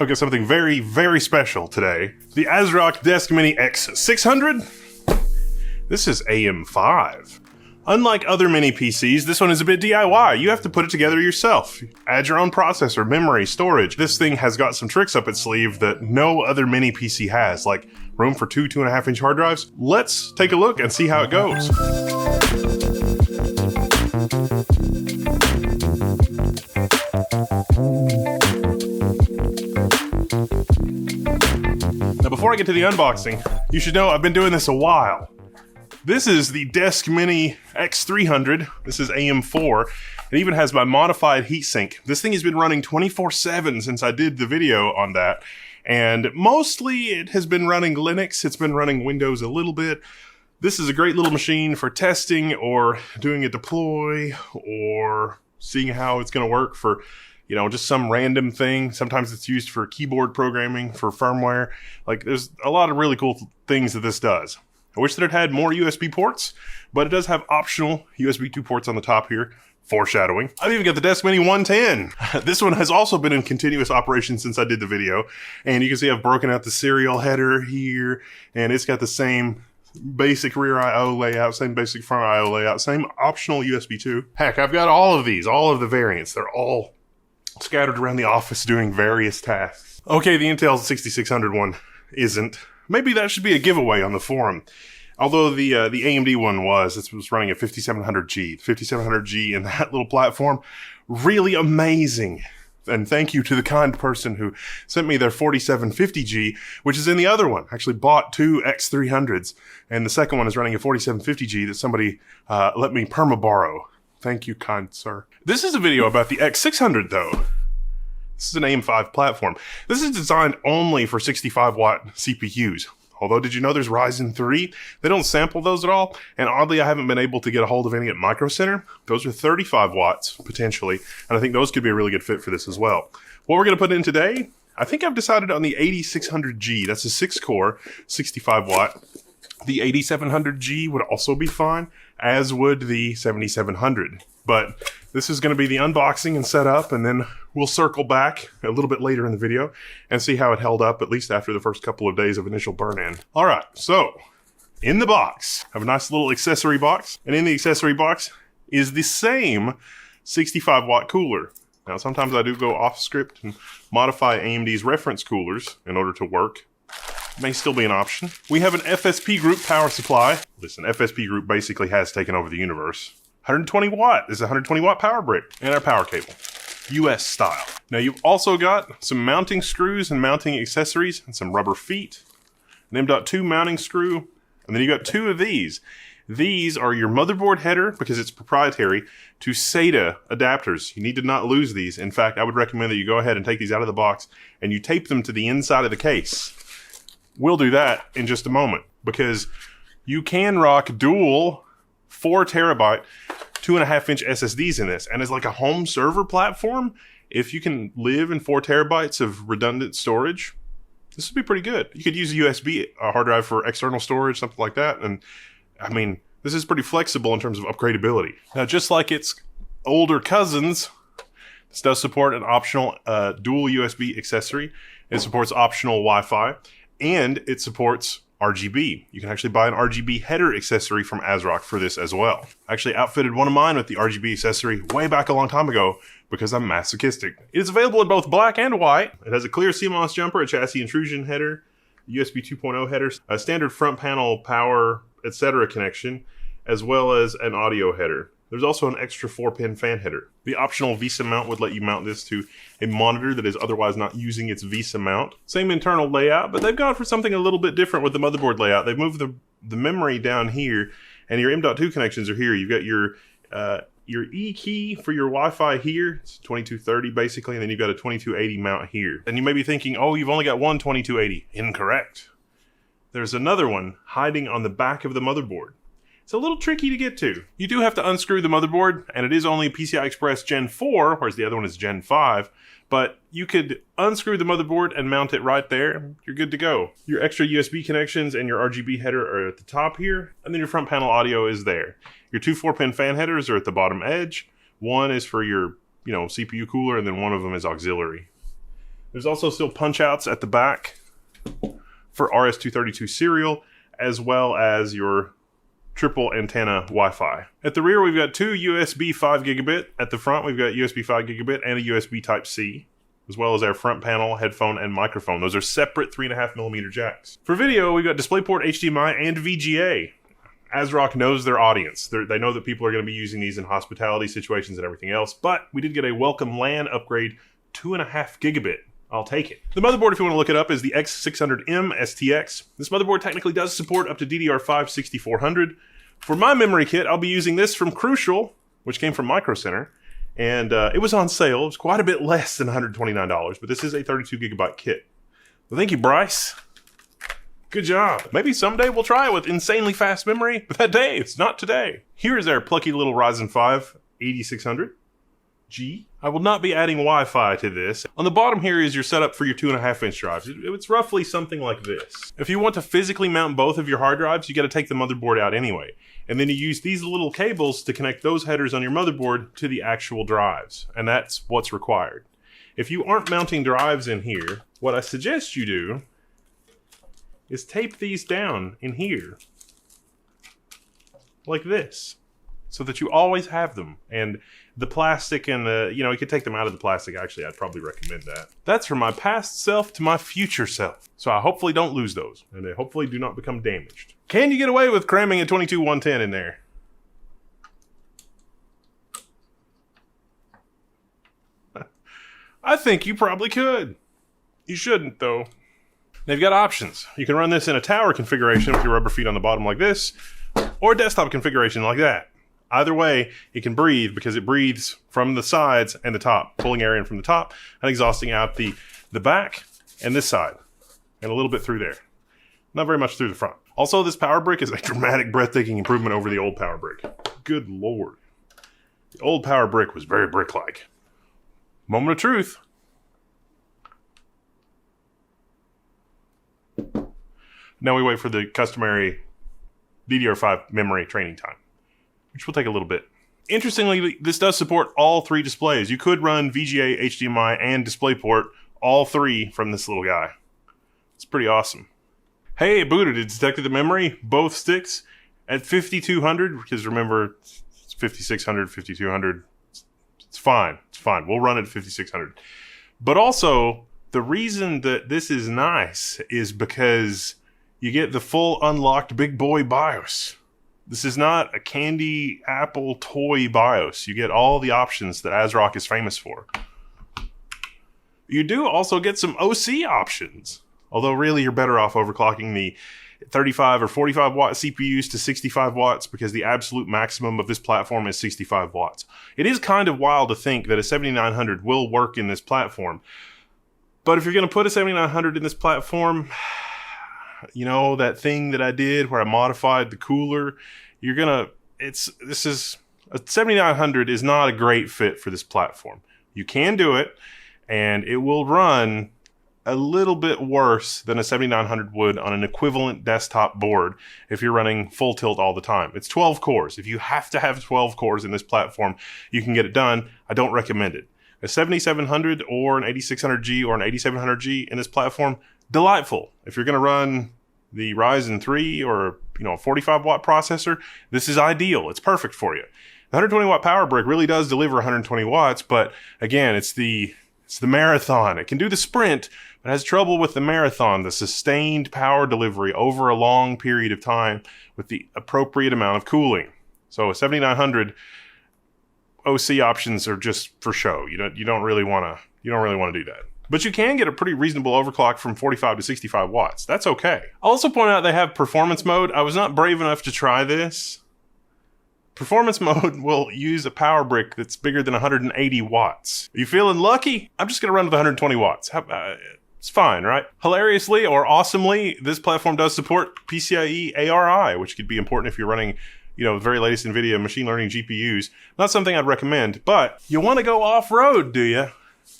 I've got something very, very special today. The ASRock Deskmini x600. This is AM5. Unlike other mini PCs, this one is a bit DIY. You have to put it together yourself. Add your own processor, memory, storage. This thing has got some tricks up its sleeve that no other mini PC has, like room for two 2.5-inch hard drives. Let's take a look and see how it goes. Now, before I get to the unboxing, you should know I've been doing this a while. This is the Deskmini x300. This is AM4. It even has my modified heatsink. This thing has been running 24/7 since I did the video on that. And mostly it has been running Linux. It's been running Windows a little bit. This is a great little machine for testing or doing a deploy or seeing how it's going to work for, you know, just some random thing. Sometimes it's used for keyboard programming, for firmware. Like, there's a lot of really cool things that this does. I wish that it had more USB ports, but it does have optional USB 2 ports on the top here. Foreshadowing. I've even got the Deskmini 110. This one has also been in continuous operation since I did the video. And you can see I've broken out the serial header here, and it's got the same basic rear I/O layout, same basic front I/O layout, same optional USB 2. Heck, I've got all of these, all of the variants. They're all scattered around the office doing various tasks. Okay, the Intel 6600 one isn't. Maybe that should be a giveaway on the forum. Although the AMD one was running a 5700G. The 5700G in that little platform, really amazing. And thank you to the kind person who sent me their 4750G, which is in the other one. I actually bought two X300s, and the second one is running a 4750G that somebody let me perma-borrow. Thank you, kind sir. This is a video about the X600, though. This is an AM5 platform. This is designed only for 65-watt CPUs. Although, did you know there's Ryzen 3? They don't sample those at all. And oddly, I haven't been able to get a hold of any at Micro Center. Those are 35 watts, potentially. And I think those could be a really good fit for this as well. What we're going to put in today, I think I've decided on the 8600G. That's a 6-core, 65-watt. The 8700G would also be fine, as would the 7700. But this is going to be the unboxing and setup, and then we'll circle back a little bit later in the video and see how it held up, at least after the first couple of days of initial burn-in. All right, so in the box, I have a nice little accessory box, and in the accessory box is the same 65-watt cooler. Now, sometimes I do go off script and modify AMD's reference coolers in order to work. May still be an option. We have an FSP Group power supply. Listen, FSP Group basically has taken over the universe. 120 watt is a 120 watt power brick, and our power cable, US style. Now, you've also got some mounting screws and mounting accessories and some rubber feet, an M.2 mounting screw, and then you got two of these. These are your motherboard header, because it's proprietary, to SATA adapters. You need to not lose these. In fact, I would recommend that you go ahead and take these out of the box and you tape them to the inside of the case. We'll do that in just a moment, because you can rock dual 4 terabyte 2.5-inch SSDs in this, and as like a home server platform, if you can live in 4 terabytes of redundant storage, this would be pretty good. You could use a USB hard drive for external storage, something like that, and I mean, this is pretty flexible in terms of upgradability. Now, just like its older cousins, this does support an optional dual USB accessory. It supports optional Wi-Fi, and it supports RGB. You can actually buy an RGB header accessory from ASRock for this as well. I actually outfitted one of mine with the RGB accessory way back a long time ago because I'm masochistic. It is available in both black and white. It has a clear CMOS jumper, a chassis intrusion header, USB 2.0 header, a standard front panel power, etc. connection, as well as an audio header. There's also an extra 4-pin fan header. The optional VESA mount would let you mount this to a monitor that is otherwise not using its VESA mount. Same internal layout, but they've gone for something a little bit different with the motherboard layout. They've moved the memory down here, and your M.2 connections are here. You've got your E key for your Wi-Fi here. It's 2230 basically, and then you've got a 2280 mount here. And you may be thinking, oh, you've only got one 2280. Incorrect. There's another one hiding on the back of the motherboard. It's a little tricky to get to. You do have to unscrew the motherboard, and it is only PCI Express Gen 4, whereas the other one is Gen 5, but you could unscrew the motherboard and mount it right there. You're good to go. Your extra USB connections and your RGB header are at the top here, and then your front panel audio is there. Your two 4-pin fan headers are at the bottom edge. One is for your, CPU cooler, and then one of them is auxiliary. There's also still punch outs at the back for RS-232 serial, as well as your triple antenna Wi-Fi. At the rear, we've got two USB 5 gigabit. At the front, we've got USB 5 gigabit and a USB Type-C, as well as our front panel, headphone, and microphone. Those are separate 3.5mm jacks. For video, we've got DisplayPort, HDMI, and VGA. ASRock knows their audience. They know that people are going to be using these in hospitality situations and everything else, but we did get a welcome LAN upgrade, 2.5 gigabit. I'll take it. The motherboard, if you want to look it up, is the x600M STX. This motherboard technically does support up to DDR5 6400. For my memory kit, I'll be using this from Crucial, which came from Micro Center, and it was on sale. It was quite a bit less than $129, but this is a 32 gigabyte kit. Well, thank you, Bryce. Good job. Maybe someday we'll try it with insanely fast memory, but that day, it's not today. Here is our plucky little Ryzen 5 8600G. I will not be adding Wi-Fi to this. On the bottom here is your setup for your 2.5-inch drives. It's roughly something like this. If you want to physically mount both of your hard drives, you got to take the motherboard out anyway. And then you use these little cables to connect those headers on your motherboard to the actual drives. And that's what's required. If you aren't mounting drives in here, what I suggest you do is tape these down in here like this, so that you always have them. And the plastic and the, you could take them out of the plastic. Actually, I'd probably recommend that. That's from my past self to my future self. So I hopefully don't lose those, and they hopefully do not become damaged. Can you get away with cramming a 22110 in there? I think you probably could. You shouldn't, though. Now you've got options. You can run this in a tower configuration with your rubber feet on the bottom like this, or a desktop configuration like that. Either way, it can breathe because it breathes from the sides and the top, pulling air in from the top and exhausting out the back and this side, and a little bit through there. Not very much through the front. Also, this power brick is a dramatic, breathtaking improvement over the old power brick. Good Lord. The old power brick was very brick-like. Moment of truth. Now we wait for the customary DDR5 memory training time, which will take a little bit. Interestingly, this does support all three displays. You could run VGA, HDMI, and DisplayPort, all three from this little guy. It's pretty awesome. Hey, it booted. It detected the memory, both sticks, at 5200, because remember, it's 5600, 5200. It's fine. It's fine. We'll run it at 5600. But also, the reason that this is nice is because you get the full unlocked big boy BIOS. This is not a candy apple toy BIOS. You get all the options that ASRock is famous for. You do also get some OC options. Although really you're better off overclocking the 35 or 45 watt CPUs to 65 watts because the absolute maximum of this platform is 65 watts. It is kind of wild to think that a 7900 will work in this platform. But if you're going to put a 7900 in this platform, you know, that thing that I did where I modified the cooler, a 7900 is not a great fit for this platform. You can do it, and it will run a little bit worse than a 7900 would on an equivalent desktop board if you're running full tilt all the time. It's 12 cores. If you have to have 12 cores in this platform, you can get it done. I don't recommend it. A 7700 or an 8600G or an 8700G in this platform, delightful. If you're going to run the Ryzen 3 or a 45 watt processor, this is ideal. It's perfect for you. The 120 watt power brick really does deliver 120 watts, but again, it's the marathon. It can do the sprint, but has trouble with the marathon, the sustained power delivery over a long period of time with the appropriate amount of cooling. So a 7900 OC options are just for show. You don't really want to do that. But you can get a pretty reasonable overclock from 45 to 65 watts. That's okay. I'll also point out they have performance mode. I was not brave enough to try this. Performance mode will use a power brick that's bigger than 180 watts. Are you feeling lucky? I'm just going to run with 120 watts. It's fine, right? Hilariously or awesomely, this platform does support PCIe ARI, which could be important if you're running the very latest NVIDIA machine learning GPUs. Not something I'd recommend, but you want to go off-road, do you?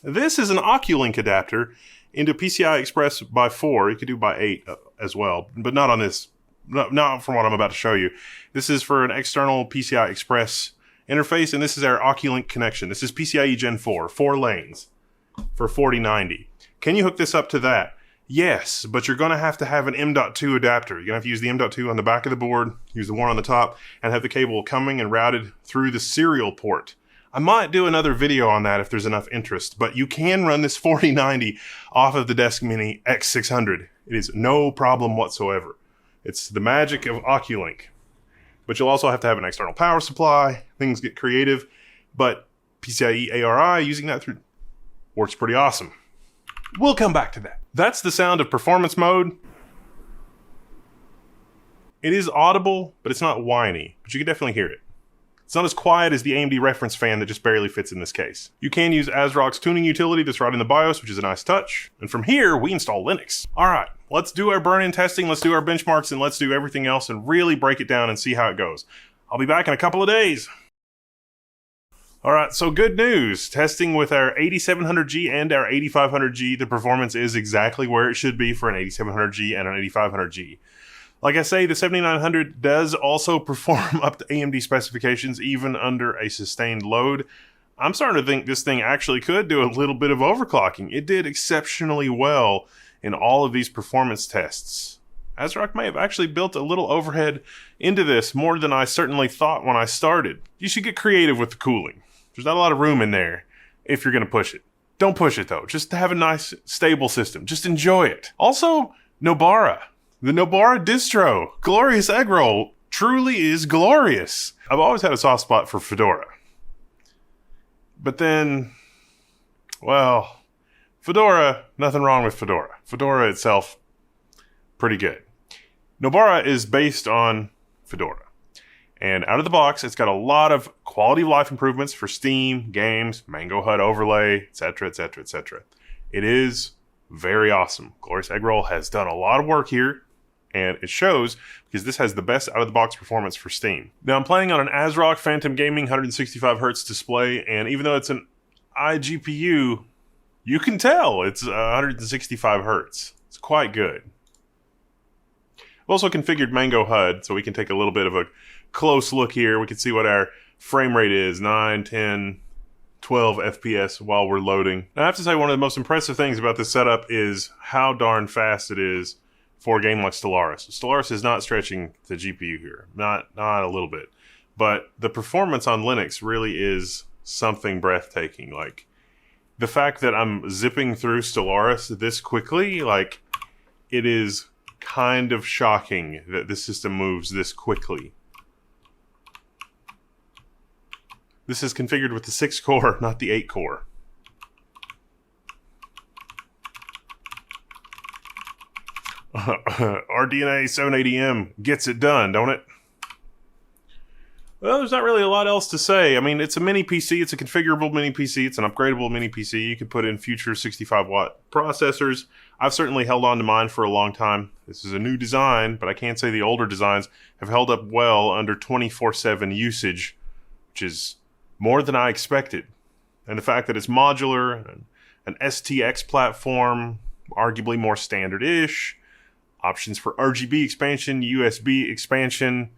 This is an Oculink adapter into PCI Express by 4. You could do by 8 as well, but not on this. Not from what I'm about to show you. This is for an external PCI Express interface, and this is our Oculink connection. This is PCIe Gen 4, 4 lanes for 4090. Can you hook this up to that? Yes, but you're going to have an M.2 adapter. You're going to have to use the M.2 on the back of the board, use the one on the top, and have the cable coming and routed through the serial port. I might do another video on that if there's enough interest, but you can run this 4090 off of the Deskmini x600. It is no problem whatsoever. It's the magic of Oculink. But you'll also have to have an external power supply. Things get creative, but PCIe ARI, using that through, works pretty awesome. We'll come back to that. That's the sound of performance mode. It is audible, but it's not whiny, but you can definitely hear it. It's not as quiet as the AMD reference fan that just barely fits in this case. You can use ASRock's tuning utility that's right in the BIOS, which is a nice touch. And from here, we install Linux. All right, let's do our burn-in testing, let's do our benchmarks, and let's do everything else and really break it down and see how it goes. I'll be back in a couple of days. All right, so good news. Testing with our 8700G and our 8500G, the performance is exactly where it should be for an 8700G and an 8500G. Like I say, the 7900 does also perform up to AMD specifications even under a sustained load. I'm starting to think this thing actually could do a little bit of overclocking. It did exceptionally well in all of these performance tests. ASRock may have actually built a little overhead into this, more than I certainly thought when I started. You should get creative with the cooling. There's not a lot of room in there if you're going to push it. Don't push it though. Just have a nice, stable system. Just enjoy it. Also, Nobara. The Nobara distro, glorious egg roll, truly is glorious. I've always had a soft spot for Fedora. But then, well, Fedora, nothing wrong with Fedora. Fedora itself, pretty good. Nobara is based on Fedora. And out of the box, it's got a lot of quality of life improvements for Steam, games, Mango HUD overlay, etc., etc., etc. It is very awesome. Glorious Egg Roll has done a lot of work here, and it shows because this has the best out-of-the-box performance for Steam. Now, I'm playing on an ASRock Phantom Gaming 165Hz display, and even though it's an iGPU, you can tell it's 165 Hz. It's quite good. I've also configured Mango HUD, so we can take a little bit of a close look here. We can see what our frame rate is, 9, 10, 12 FPS while we're loading. Now, I have to say one of the most impressive things about this setup is how darn fast it is for a game like Stellaris. Stellaris is not stretching the GPU here, not a little bit. But the performance on Linux really is something breathtaking. Like, the fact that I'm zipping through Stellaris this quickly, like, it is kind of shocking that this system moves this quickly. This is configured with the 6-core, not the 8-core. RDNA 780M gets it done, don't it? Well, there's not really a lot else to say. I mean, it's a mini PC. It's a configurable mini PC. It's an upgradable mini PC. You can put in future 65-watt processors. I've certainly held on to mine for a long time. This is a new design, but I can't say the older designs have held up well under 24/7 usage, which is more than I expected. And the fact that it's modular, an STX platform, arguably more standard-ish, options for RGB expansion, USB expansion.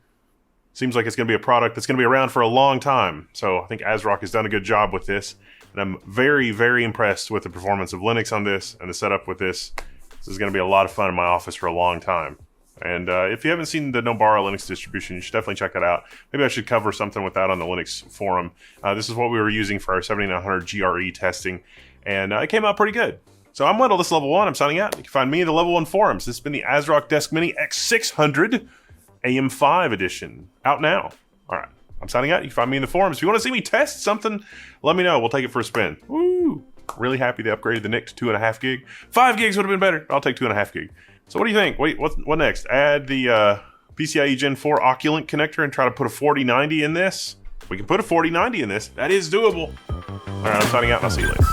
Seems like it's going to be a product that's going to be around for a long time. So I think ASRock has done a good job with this. And I'm very, very impressed with the performance of Linux on this and the setup with this. This is going to be a lot of fun in my office for a long time. And if you haven't seen the Nobara Linux distribution, you should definitely check that out. Maybe I should cover something with that on the Linux forum. This is what we were using for our 7900 GRE testing. And it came out pretty good. So I'm Wendell, this is Level 1. I'm signing out. You can find me in the Level 1 forums. This has been the ASRock Deskmini x600 AM5 edition. Out now. All right. I'm signing out. You can find me in the forums. If you want to see me test something, let me know. We'll take it for a spin. Woo! Really happy they upgraded the NIC to 2.5 gig. 5 gigs would have been better. I'll take 2.5 gig. So what do you think? Wait, what next? Add the PCIe Gen 4 Oculink connector and try to put a 4090 in this? We can put a 4090 in this. That is doable. All right, I'm signing out and I'll see you later.